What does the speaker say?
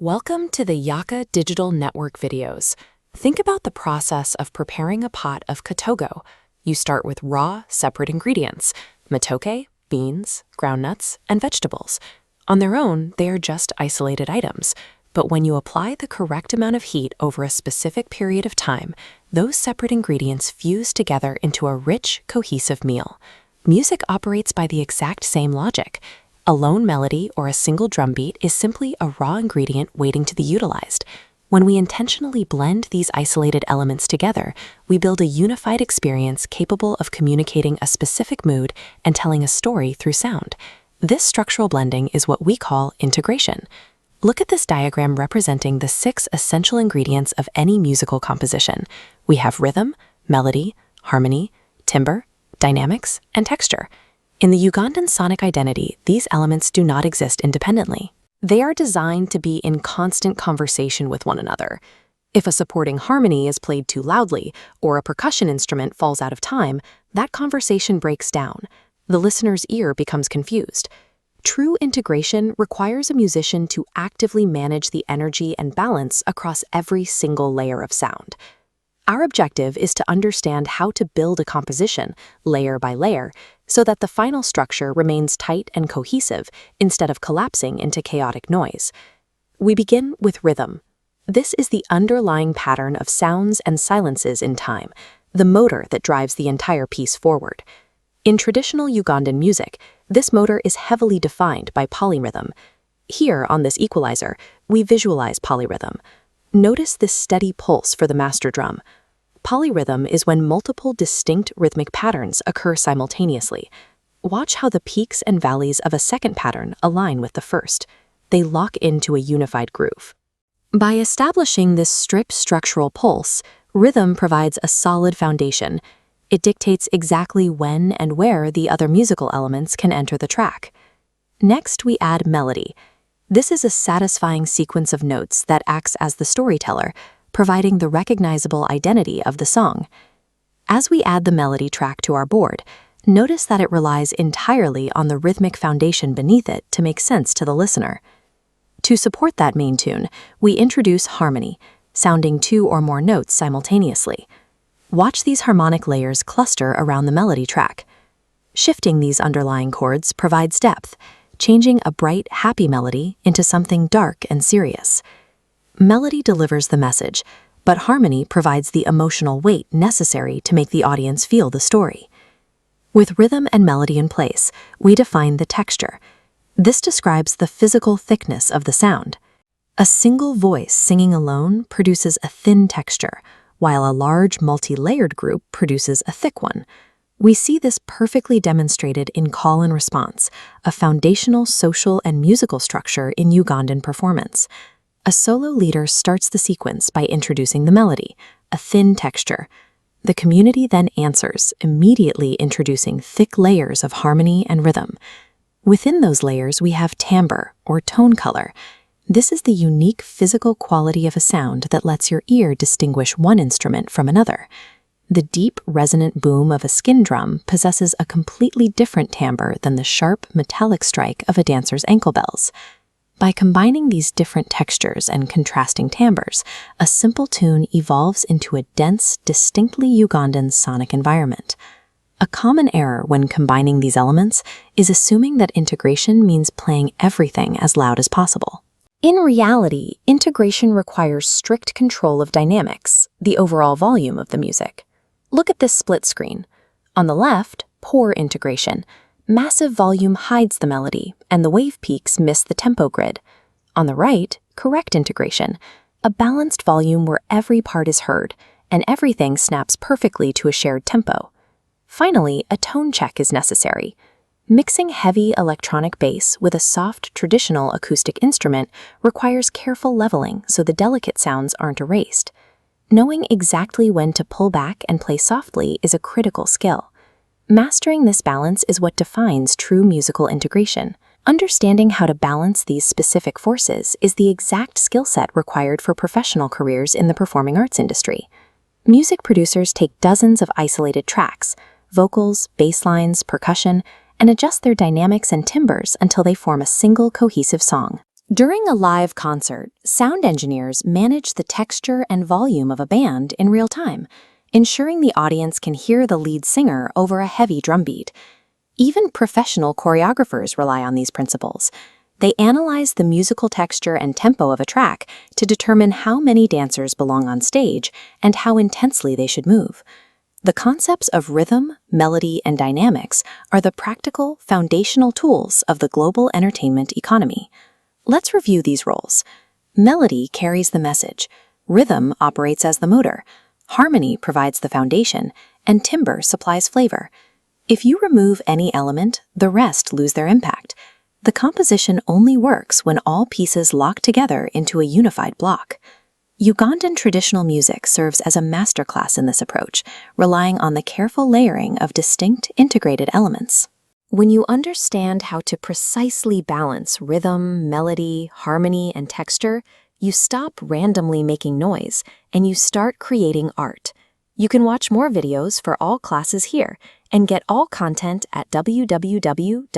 Welcome to the Yaka Digital Network videos. Think about the process of preparing a pot of katogo. You start with raw, separate ingredients, matoke, beans, groundnuts, and vegetables. On their own, they are just isolated items. But when you apply the correct amount of heat over a specific period of time, those separate ingredients fuse together into a rich, cohesive meal. Music operates by the exact same logic. A lone melody or a single drum beat is simply a raw ingredient waiting to be utilized. When we intentionally blend these isolated elements together, we build a unified experience capable of communicating a specific mood and telling a story through sound. This structural blending is what we call integration. Look at this diagram representing the 6 essential ingredients of any musical composition. We have rhythm, melody, harmony, timbre, dynamics, and texture. In the Ugandan sonic identity, these elements do not exist independently. They are designed to be in constant conversation with one another. If a supporting harmony is played too loudly or a percussion instrument falls out of time, that conversation breaks down. The listener's ear becomes confused. True integration requires a musician to actively manage the energy and balance across every single layer of sound. Our objective is to understand how to build a composition, layer by layer, so that the final structure remains tight and cohesive instead of collapsing into chaotic noise. We begin with rhythm. This is the underlying pattern of sounds and silences in time, the motor that drives the entire piece forward. In traditional Ugandan music, this motor is heavily defined by polyrhythm. Here, on this equalizer, we visualize polyrhythm. Notice this steady pulse for the master drum. Polyrhythm is when multiple distinct rhythmic patterns occur simultaneously. Watch how the peaks and valleys of a second pattern align with the first. They lock into a unified groove. By establishing this strict structural pulse, rhythm provides a solid foundation. It dictates exactly when and where the other musical elements can enter the track. Next, we add melody. This is a satisfying sequence of notes that acts as the storyteller, providing the recognizable identity of the song. As we add the melody track to our board, notice that it relies entirely on the rhythmic foundation beneath it to make sense to the listener. To support that main tune, we introduce harmony, sounding 2 or more notes simultaneously. Watch these harmonic layers cluster around the melody track. Shifting these underlying chords provides depth, changing a bright, happy melody into something dark and serious. Melody delivers the message, but harmony provides the emotional weight necessary to make the audience feel the story. With rhythm and melody in place, we define the texture. This describes the physical thickness of the sound. A single voice singing alone produces a thin texture, while a large multi-layered group produces a thick one. We see this perfectly demonstrated in call and response, a foundational social and musical structure in Ugandan performance. A solo leader starts the sequence by introducing the melody, a thin texture. The community then answers, immediately introducing thick layers of harmony and rhythm. Within those layers, we have timbre, or tone color. This is the unique physical quality of a sound that lets your ear distinguish one instrument from another. The deep, resonant boom of a skin drum possesses a completely different timbre than the sharp, metallic strike of a dancer's ankle bells. By combining these different textures and contrasting timbres, a simple tune evolves into a dense, distinctly Ugandan sonic environment. A common error when combining these elements is assuming that integration means playing everything as loud as possible. In reality, integration requires strict control of dynamics, the overall volume of the music. Look at this split screen. On the left, poor integration. Massive volume hides the melody, and the wave peaks miss the tempo grid. On the right, correct integration. A balanced volume where every part is heard, and everything snaps perfectly to a shared tempo. Finally, a tone check is necessary. Mixing heavy electronic bass with a soft, traditional acoustic instrument requires careful leveling so the delicate sounds aren't erased. Knowing exactly when to pull back and play softly is a critical skill. Mastering this balance is what defines true musical integration. Understanding how to balance these specific forces is the exact skill set required for professional careers in the performing arts industry. Music producers take dozens of isolated tracks, vocals, bass lines, percussion, and adjust their dynamics and timbres until they form a single cohesive song. During a live concert, sound engineers manage the texture and volume of a band in real time, ensuring the audience can hear the lead singer over a heavy drum beat. Even professional choreographers rely on these principles. They analyze the musical texture and tempo of a track to determine how many dancers belong on stage and how intensely they should move. The concepts of rhythm, melody, and dynamics are the practical, foundational tools of the global entertainment economy. Let's review these roles. Melody carries the message, rhythm operates as the motor, harmony provides the foundation, and timbre supplies flavor. If you remove any element, the rest lose their impact. The composition only works when all pieces lock together into a unified block. Ugandan traditional music serves as a masterclass in this approach, relying on the careful layering of distinct, integrated elements. When you understand how to precisely balance rhythm, melody, harmony, and texture, you stop randomly making noise and you start creating art. You can watch more videos for all classes here and get all content at www.yaka.cc.